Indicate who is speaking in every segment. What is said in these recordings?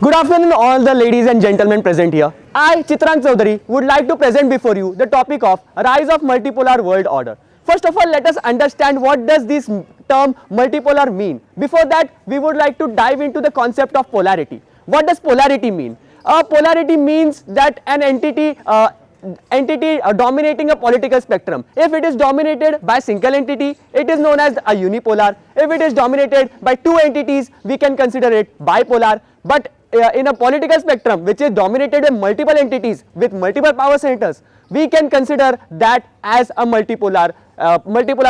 Speaker 1: Good afternoon all the ladies and gentlemen present here. I, Chitrang Chaudhary, would like to present before you the topic of rise of multipolar world order. First of all, let us understand what does this term multipolar mean. Before that, we would like to dive into the concept of polarity. What does polarity mean? Polarity means that an entity dominating a political spectrum. If it is dominated by a single entity, it is known as a unipolar. If it is dominated by two entities, we can consider it bipolar. But in a political spectrum which is dominated by multiple entities with multiple power centers, we can consider that as a multipolar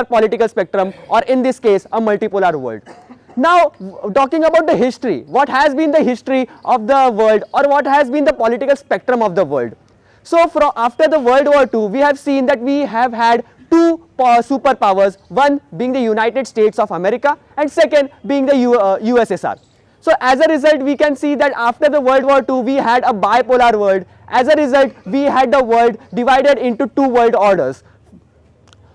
Speaker 1: political spectrum, or in this case a multipolar world. Now, talking about the history, what has been the history of the world, or what has been the political spectrum of the world? So after the World War II, we have seen that we have had two superpowers, one being the United States of America and second being the USSR. So as a result, we can see that after the World War II, we had a bipolar world. As a result, we had the world divided into two world orders.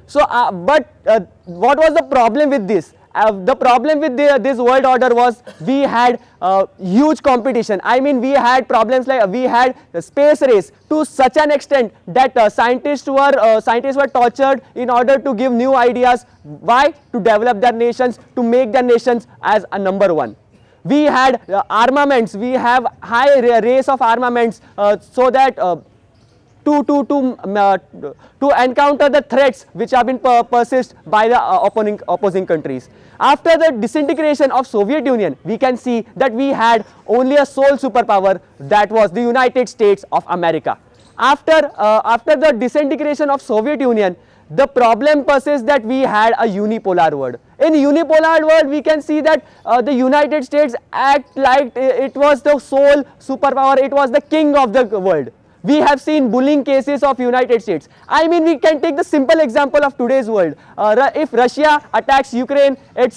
Speaker 1: So what was the problem with this? The problem with this world order was we had huge competition. I mean, we had problems like we had the space race to such an extent that scientists were tortured in order to give new ideas. Why? To develop their nations, to make their nations as a number one. We had armaments. We have high race of armaments so that to encounter the threats which have been persist by the opposing countries. After the disintegration of Soviet Union, we can see that we had only a sole superpower, that was the United States of America. After the disintegration of Soviet Union, the problem persists that we had a unipolar world. In unipolar world, we can see that the United States act like it was the sole superpower, it was the king of the world. We have seen bullying cases of United States. I mean, we can take the simple example of today's world. If Russia attacks Ukraine, it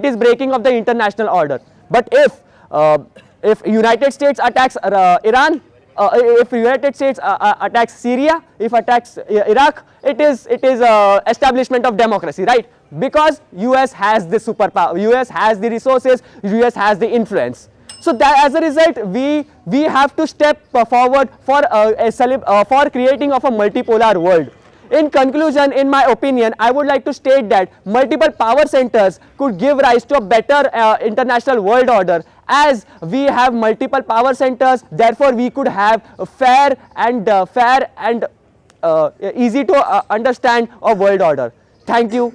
Speaker 1: is breaking of the international order. But if United States attacks Iran, if United States attacks Syria, if attacks Iraq, it is establishment of democracy, right? Because US has the superpower, US has the resources, US has the influence. So that as a result, we have to step forward for creating of a multipolar world. In conclusion, in my opinion, I would like to state that multiple power centers could give rise to a better international world order. As we have multiple power centers, therefore we could have a fair and easy to understand a world order. Thank you.